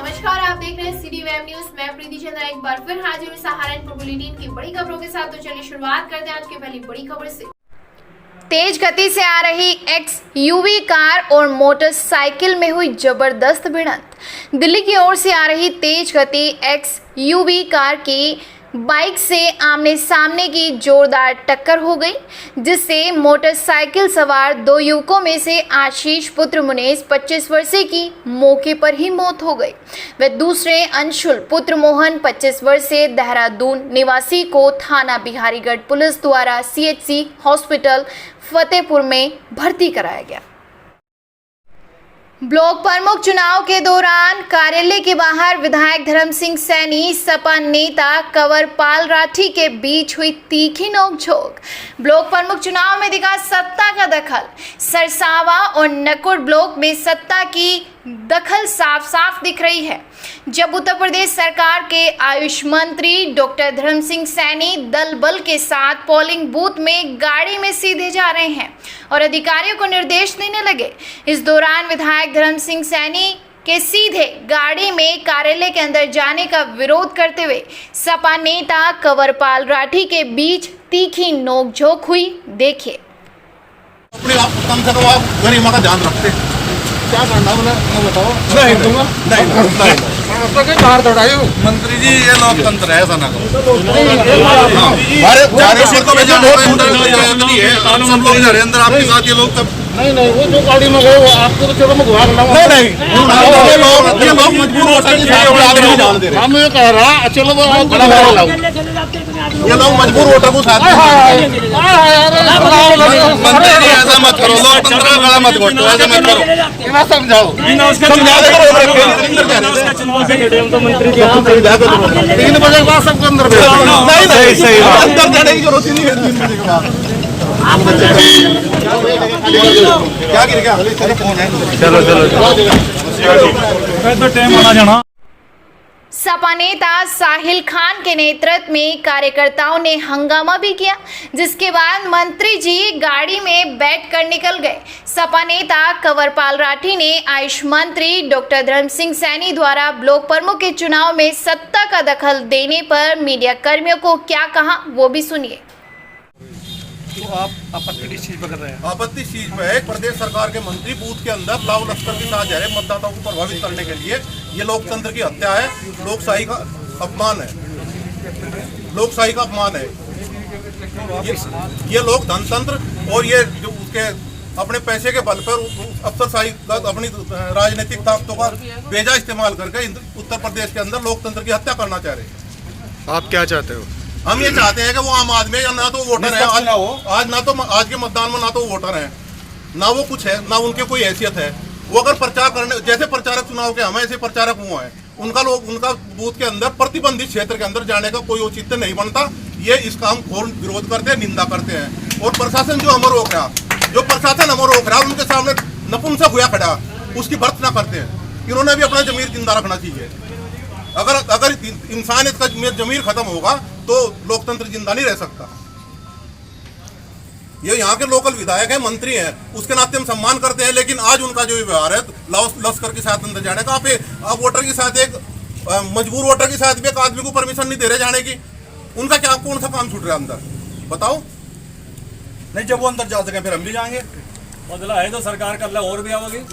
नमस्कार, आप देख रहे हैं सिटी वेब न्यूज। मैं प्रीति चंद्रा एक बार फिर हाजिर हूँ सहारनपुर बुलेटिन की बड़ी खबरों के साथ। तो चलिए शुरुआत करते हैं आज की पहली बड़ी खबर से। तेज गति से आ रही एक्सयूवी कार और मोटरसाइकिल में हुई जबरदस्त भिड़ंत। दिल्ली की ओर से आ रही तेज गति एक्सयूवी कार की बाइक से आमने सामने की जोरदार टक्कर हो गई, जिससे मोटरसाइकिल सवार दो युवकों में से आशीष पुत्र मुनेश 25 वर्षीय की मौके पर ही मौत हो गई। व दूसरे अंशुल पुत्र मोहन 25 वर्षीय देहरादून निवासी को थाना बिहारीगढ़ पुलिस द्वारा सीएचसी हॉस्पिटल फतेहपुर में भर्ती कराया गया। ब्लॉक प्रमुख चुनाव के दौरान कार्यालय के बाहर विधायक धर्म सिंह सैनी सपा नेता कंवरपाल राठी के बीच हुई तीखी नोकझोंक। ब्लॉक प्रमुख चुनाव में दिखा सत्ता का दखल। सरसावा और नकुड़ ब्लॉक में सत्ता की दखल साफ साफ दिख रही है। जब उत्तर प्रदेश सरकार के आयुष मंत्री डॉक्टर धर्म सिंह सैनी दल बल के साथ पोलिंग बूथ में गाड़ी में सीधे जा रहे हैं और अधिकारियों को निर्देश देने लगे, इस दौरान विधायक धर्म सिंह सैनी के सीधे गाड़ी में कार्यालय के अंदर जाने का विरोध करते हुए सपा नेता कंवरपाल राठी के बीच तीखी नोकझोंक हुई। देखिए। कम से कम आप गरिमा का ध्यान रखते क्या करना मैं बताओ। नहीं दूंगा नहीं बाहर दौड़ाई मंत्री जी, ये लोकतंत्र है ऐसा ना करो। अंदर आपके साथ ये लोग सब नहीं वो जो गाड़ी में गए वो आपको तो चलो मैं घुमा नहीं ये लोग मजबूर हो सकते। हम ये कह रहा चलो ये लोग मजबूर वोटर को साथ मंत्री जी ऐसा मत करो, लोकतंत्र का गला मत घोटो, ऐसा मत करो। समझाओ मंत्री जी 3 बजे के बाद सबको अंदर नहीं सही अंदर जाने की जरूरत ही नहीं है। 3 बजे के बाद क्या गिर गया? चलो टाइम आना जाना। सपा नेता साहिल खान के नेतृत्व में कार्यकर्ताओं ने हंगामा भी किया, जिसके बाद मंत्री जी गाड़ी में बैठकर निकल गए। सपा नेता कंवरपाल राठी ने आयुष मंत्री डॉक्टर धर्म सिंह सैनी द्वारा ब्लॉक प्रमुख के चुनाव में सत्ता का दखल देने पर मीडिया कर्मियों को क्या कहा, वो भी सुनिए। तो आप आपत्ति किस चीज पर कर रहे हैं? आपत्ति इस चीज में है, प्रदेश सरकार के मंत्री बूथ के अंदर लाव लश्कर के साथ जा रहे मतदाताओं को प्रभावित करने के लिए। ये लोकतंत्र की हत्या है, लोकशाही का अपमान है, लोकशाही का अपमान है। ये लोग धनतंत्र और ये जो उसके अपने पैसे के बल पर अफसरशाही का अपनी राजनीतिक ताकतों का बेजा इस्तेमाल करके उत्तर प्रदेश के अंदर लोकतंत्र की हत्या करना चाह रहे हैं। आप क्या चाहते हो? हम ये चाहते हैं कि वो आम आदमी या ना तो वोटर है आज ना तो आज के मतदान में ना तो वोटर है, ना वो कुछ है, ना उनके कोई हैसियत है। वो अगर प्रचार करने जैसे प्रचारक चुनाव के हम ऐसे प्रचारक वो हैं, उनका बूथ के अंदर प्रतिबंधित क्षेत्र के अंदर जाने का कोई औचित्य नहीं बनता। ये इसका हम घोर विरोध करते हैं, निंदा करते हैं। और प्रशासन जो अमर रोक रहा, उनके सामने नपुंसक हुआ खड़ा, उसकी भर्त ना करते हैं। इन्होंने भी अपना जमीर जिंदा रखना चाहिए। अगर इंसानियत का जमीर खत्म होगा तो लोकतंत्र जिंदा नहीं रह सकता। ये यहाँ के लोकल विधायक हैं, मंत्री हैं, उसके नाते हम सम्मान करते हैं, लेकिन आज उनका जो व्यवहार है लश्कर के साथ अंदर जाने का, आप वोटर के साथ एक मजबूर वोटर के साथ भी एक आदमी को परमिशन नहीं दे रहे जाने की। उनका क्या कौन सा काम छूट रहा है अंदर, बताओ। नहीं, जब वो अंदर जा सके फिर हम भी जाएंगे। बदला है तो सरकार कर ले और भी आओगी।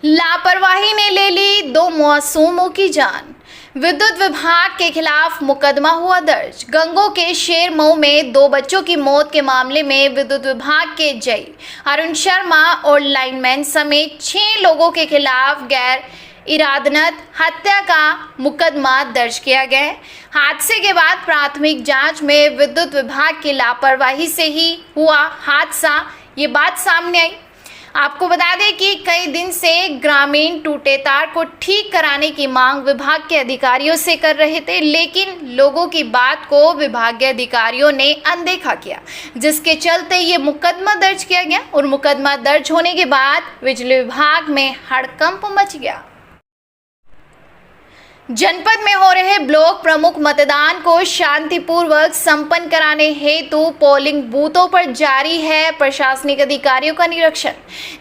लापरवाही ने ले ली 2 मासूमों की जान। विद्युत विभाग के खिलाफ मुकदमा हुआ दर्ज। गंगो के शेरमऊ में 2 बच्चों की मौत के मामले में विद्युत विभाग के जई अरुण शर्मा और लाइनमैन समेत 6 लोगों के खिलाफ गैर इरादत हत्या का मुकदमा दर्ज किया गया है। हादसे के बाद प्राथमिक जांच में विद्युत विभाग की लापरवाही से ही हुआ हादसा, ये बात सामने आई। आपको बता दें कि कई दिन से ग्रामीण टूटे तार को ठीक कराने की मांग विभाग के अधिकारियों से कर रहे थे, लेकिन लोगों की बात को विभागीय अधिकारियों ने अनदेखा किया, जिसके चलते ये मुकदमा दर्ज किया गया। और मुकदमा दर्ज होने के बाद बिजली विभाग में हड़कंप मच गया। जनपद में हो रहे ब्लॉक प्रमुख मतदान को शांतिपूर्वक संपन्न कराने हेतु पोलिंग बूथों पर जारी है प्रशासनिक अधिकारियों का निरीक्षण।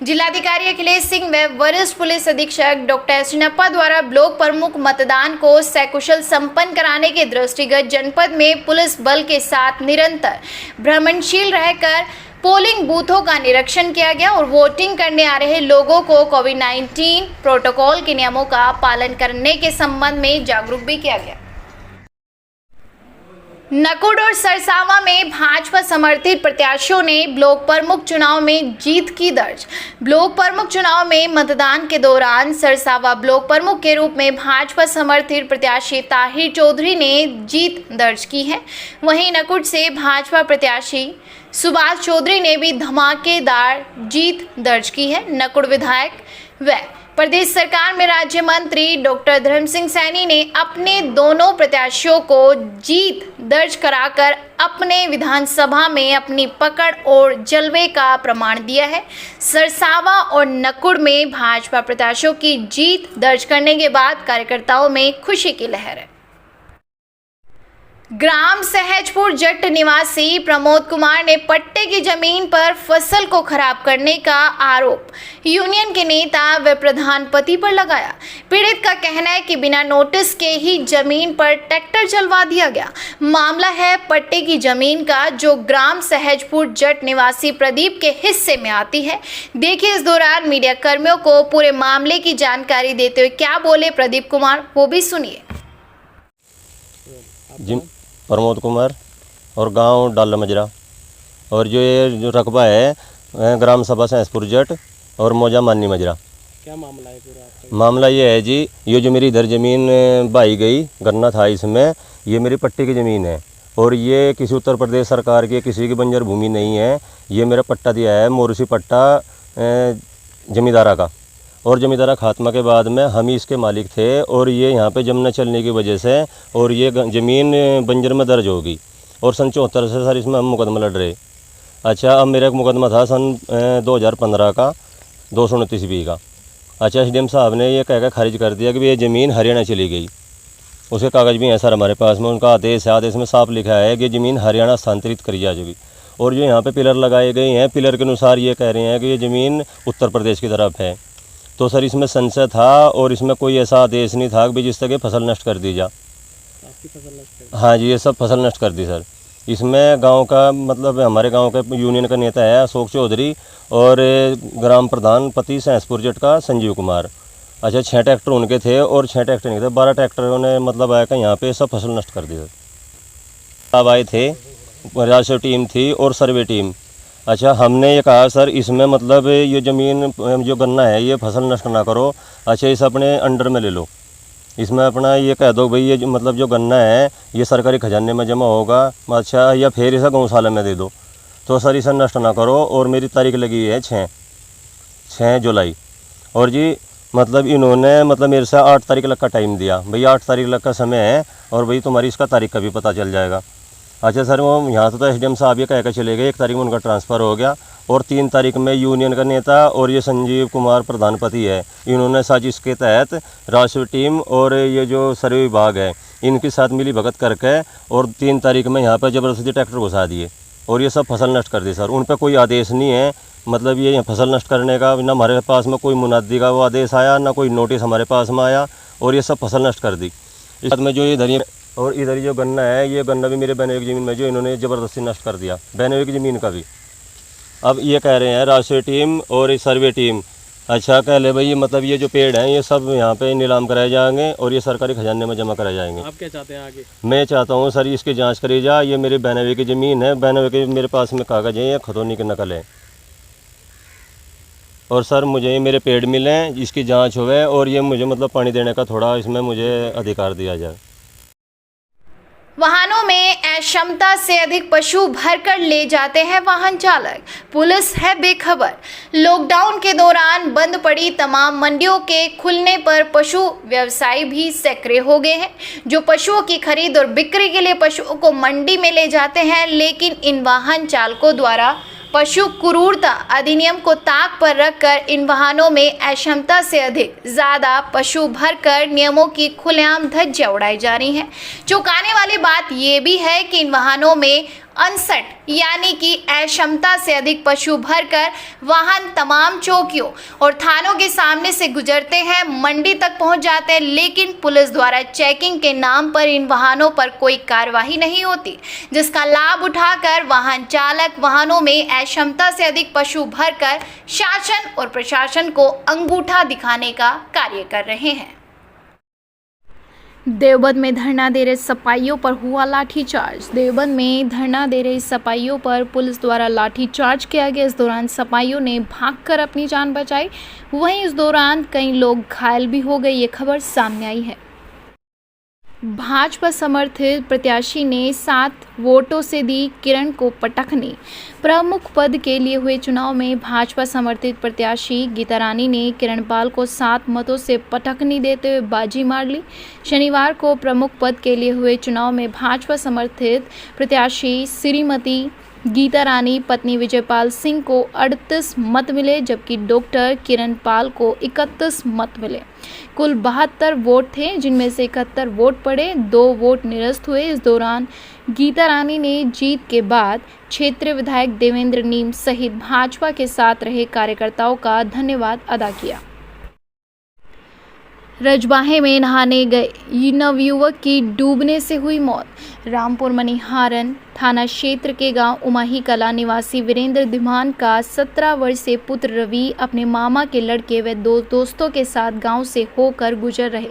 जिलाधिकारी अखिलेश सिंह व वरिष्ठ पुलिस अधीक्षक डॉक्टर सिन्नप्पा द्वारा ब्लॉक प्रमुख मतदान को सकुशल संपन्न कराने के दृष्टिगत जनपद में पुलिस बल के साथ निरंतर भ्रमणशील रहकर पोलिंग बूथों का निरीक्षण किया गया और वोटिंग करने आ रहे लोगों को कोविड-19 प्रोटोकॉल के नियमों का पालन करने के संबंध में जागरूक भी किया गया। नकुड़ और सरसावा में भाजपा समर्थित प्रत्याशियों ने ब्लॉक प्रमुख चुनाव में जीत की दर्ज। ब्लॉक प्रमुख चुनाव में मतदान के दौरान सरसावा ब्लॉक प्रमुख के रूप में भाजपा समर्थित प्रत्याशी ताहिर चौधरी ने जीत दर्ज की है। वहीं नकुड़ से भाजपा प्रत्याशी सुभाष चौधरी ने भी धमाकेदार जीत दर्ज की है। नकुड़ विधायक व प्रदेश सरकार में राज्य मंत्री डॉक्टर धर्म सिंह सैनी ने अपने दोनों प्रत्याशियों को जीत दर्ज कराकर अपने विधानसभा में अपनी पकड़ और जलवे का प्रमाण दिया है। सरसावा और नकुड़ में भाजपा प्रत्याशियों की जीत दर्ज करने के बाद कार्यकर्ताओं में खुशी की लहर है। ग्राम सहजपुर जट निवासी प्रमोद कुमार ने पट्टे की जमीन पर फसल को खराब करने का आरोप यूनियन के नेता व प्रधान पति पर लगाया। पीड़ित का कहना है कि बिना नोटिस के ही जमीन पर ट्रैक्टर चलवा दिया गया। मामला है पट्टे की जमीन का जो ग्राम सहजपुर जट निवासी प्रदीप के हिस्से में आती है। देखिए इस दौरान मीडिया कर्मियों को पूरे मामले की जानकारी देते हुए क्या बोले प्रदीप कुमार, वो भी सुनिए। प्रमोद कुमार और गांव डाला मजरा और जो रकबा है ग्राम सभा सहजपुर जट और मौजा मानी मजरा। क्या मामला है पूरा आपका? मामला ये है जी, ये जो मेरी इधर ज़मीन बाई गई गन्ना था, इसमें ये मेरी पट्टी की ज़मीन है और ये किसी उत्तर प्रदेश सरकार की किसी की बंजर भूमि नहीं है। ये मेरा पट्टा दिया है मोरूसी पट्टा जमींदारा का, और जमींदारा खात्मा के बाद में हम ही इसके मालिक थे और ये यहाँ पे जम न चलने की वजह से और ये ज़मीन बंजर में दर्ज होगी और सन 74 से सर इसमें हम मुकदमा लड़ रहे। अच्छा, अब मेरा एक मुकदमा था सन 2015 का 229B का। अच्छा, SDM साहब ने ये कह कर खारिज कर दिया कि ये ज़मीन हरियाणा चली गई। उसके कागज़ भी हैं सर हमारे पास में, उनका आदेश है, आदेश में साफ लिखा है कि ज़मीन हरियाणा स्थानांतरित करी जा चुकी। और जो यहाँ पर पिलर लगाए गए हैं, पिलर के अनुसार ये कह रहे हैं कि ये ज़मीन उत्तर प्रदेश की तरफ है। तो सर इसमें संशय था और इसमें कोई ऐसा आदेश नहीं था कि जिस तरह फसल नष्ट कर दी जा। आपकी फसल नष्ट कर दी? हाँ जी, ये सब फसल नष्ट कर दी सर। इसमें गांव का मतलब हमारे गांव का यूनियन का नेता है अशोक चौधरी और ग्राम प्रधान पति सहजपुर जट का संजीव कुमार। अच्छा, 6 ट्रैक्टर उनके थे और 6 ट्रैक्टर नहीं थे, 12 ट्रैक्टरों ने मतलब आया कि यहाँ पे सब फसल नष्ट कर दी सर। अब आए थे, राजस्व टीम थी और सर्वे टीम। अच्छा, हमने ये कहा सर इसमें मतलब ये ज़मीन जो गन्ना है ये फसल नष्ट ना करो। अच्छा, इसे अपने अंडर में ले लो, इसमें अपना ये कह दो भाई ये मतलब जो गन्ना है ये सरकारी खजाने में जमा होगा। अच्छा, या फिर इसे गौशाला में दे दो। तो सर इसे नष्ट ना करो और मेरी तारीख लगी है 6 जुलाई और जी मतलब इन्होंने मतलब मेरे से 8 तारीख लग का टाइम दिया। भाई 8 तारीख लग का समय है और भाई तुम्हारी इसका तारीख का भी पता चल जाएगा। अच्छा सर, वो यहाँ से तो SDM साहब ये कह कर चले गए, 1 तारीख में उनका ट्रांसफ़र हो गया और 3 तारीख में यूनियन का नेता और ये संजीव कुमार प्रधानपति है, इन्होंने साजिश के तहत राजस्व टीम और ये जो सर्वे विभाग है इनके साथ मिली भगत करके और 3 तारीख में यहाँ पर ज़बरदस्ती ट्रैक्टर घुसा दिए और ये सब फसल नष्ट कर दी सर। उन पर कोई आदेश नहीं है, मतलब ये फसल नष्ट करने का ना हमारे पास में कोई मुनादी का वो आदेश आया ना कोई नोटिस हमारे पास में आया और ये सब फसल नष्ट कर दी। इस बाद में जो इधर और इधर जो गन्ना है ये गन्ना भी मेरे बहनोई की ज़मीन में जो इन्होंने ज़बरदस्ती नष्ट कर दिया, बहनोई की ज़मीन का भी। अब ये कह रहे हैं राजस्व टीम और सर्वे टीम, अच्छा कह ले भाई मतलब ये जो पेड़ हैं ये सब यहाँ पे नीलाम कराए जाएंगे और ये सरकारी खजाने में जमा कराए जाएंगे। आप क्या चाहते हैं आगे? मैं चाहता हूँ सर इसकी जांच करी जाए। ये मेरी बहनोई की ज़मीन है, बहनोई के मेरे पास में कागज़ हैं, ये खतौनी की नकल है और सर मुझे ये मेरे पेड़ मिलें, इसकी जाँच होवे और ये मुझे मतलब पानी देने का थोड़ा इसमें मुझे अधिकार दिया जाए। वाहनों में अक्षमता से अधिक पशु भरकर ले जाते हैं वाहन चालक, पुलिस है बेखबर। लॉकडाउन के दौरान बंद पड़ी तमाम मंडियों के खुलने पर पशु व्यवसायी भी सक्रिय हो गए हैं, जो पशुओं की खरीद और बिक्री के लिए पशुओं को मंडी में ले जाते हैं, लेकिन इन वाहन चालकों द्वारा पशु क्रूरता अधिनियम को ताक पर रखकर इन वाहनों में अक्षमता से अधिक ज्यादा पशु भरकर नियमों की खुलेआम धज्जियां उड़ाई जा रही हैं। चौंकाने वाली बात यह भी है कि इन वाहनों में 59 यानी कि अक्षमता से अधिक पशु भरकर वाहन तमाम चौकियों और थानों के सामने से गुजरते हैं, मंडी तक पहुंच जाते हैं, लेकिन पुलिस द्वारा चेकिंग के नाम पर इन वाहनों पर कोई कार्यवाही नहीं होती, जिसका लाभ उठाकर वाहन चालक वाहनों में अक्षमता से अधिक पशु भरकर शासन और प्रशासन को अंगूठा दिखाने का कार्य कर रहे हैं। देवबंद में धरना दे रहे सपाइयों पर हुआ लाठीचार्ज। देवबंद में धरना दे रहे सपाइयों पर पुलिस द्वारा लाठीचार्ज किया गया। इस दौरान सपाइयों ने भागकर अपनी जान बचाई, वहीं इस दौरान कई लोग घायल भी हो गए। ये खबर सामने आई है। भाजपा समर्थित प्रत्याशी ने 7 वोटों से दी किरण को पटखनी। प्रमुख पद के लिए हुए चुनाव में भाजपा समर्थित प्रत्याशी गीता रानी ने किरण पाल को 7 मतों से पटखनी देते हुए बाजी मार ली। शनिवार को प्रमुख पद के लिए हुए चुनाव में भाजपा समर्थित प्रत्याशी श्रीमती गीता रानी पत्नी विजयपाल सिंह को 38 मत मिले, जबकि डॉक्टर किरण पाल को 31 मत मिले। कुल 72 वोट थे, जिनमें से 71 वोट पड़े, 2 वोट निरस्त हुए। इस दौरान गीता रानी ने जीत के बाद क्षेत्रीय विधायक देवेंद्र नीम सहित भाजपा के साथ रहे कार्यकर्ताओं का धन्यवाद अदा किया। रजबाहे में नहाने गए नवयुवक की डूबने से हुई मौत। रामपुर मनिहारन थाना क्षेत्र के गांव उमाही कला निवासी वीरेंद्र धीमान का 17 वर्षीय पुत्र रवि अपने मामा के लड़के व 2 दोस्तों के साथ गांव से होकर गुजर रहे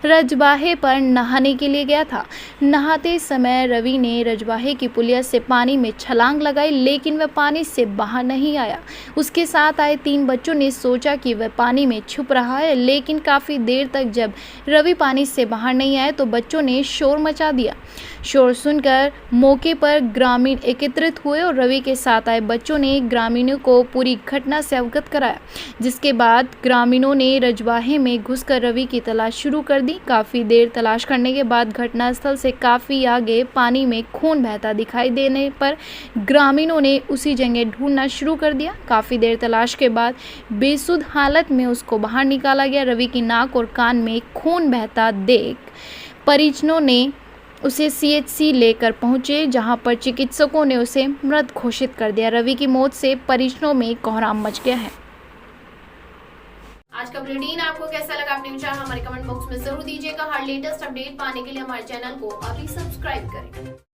रजबाहे पर नहाने के लिए गया था। नहाते समय रवि ने रजबाहे की पुलिया से पानी में छलांग लगाई, लेकिन वह पानी से बाहर नहीं आया। उसके साथ आए 3 बच्चों ने सोचा कि वह पानी में छुप रहा है, लेकिन काफ़ी देर तक जब रवि पानी से बाहर नहीं आए तो बच्चों ने शोर मचा दिया। शोर सुनकर मौके पर ग्रामीण एकत्रित हुए और रवि के साथ आए बच्चों ने ग्रामीणों को पूरी घटना से अवगत कराया, जिसके बाद ग्रामीणों ने रजबाहे में घुसकर रवि की तलाश शुरू कर दी। काफ़ी देर तलाश करने के बाद घटनास्थल से काफ़ी आगे पानी में खून बहता दिखाई देने पर ग्रामीणों ने उसी जगह ढूंढना शुरू कर दिया। काफ़ी देर तलाश के बाद बेसुध हालत में उसको बाहर निकाला गया। रवि की नाक और कान में खून बहता देख परिजनों ने उसे CHC लेकर पहुंचे, जहां पर चिकित्सकों ने उसे मृत घोषित कर दिया। रवि की मौत से परिजनों में कोहराम मच गया है। आज का बुलेटिन आपको कैसा लगा, अपने विचार हमारे कमेंट बॉक्स में जरूर दीजिएगा। हर लेटेस्ट अपडेट पाने के लिए हमारे चैनल को अभी सब्सक्राइब करें।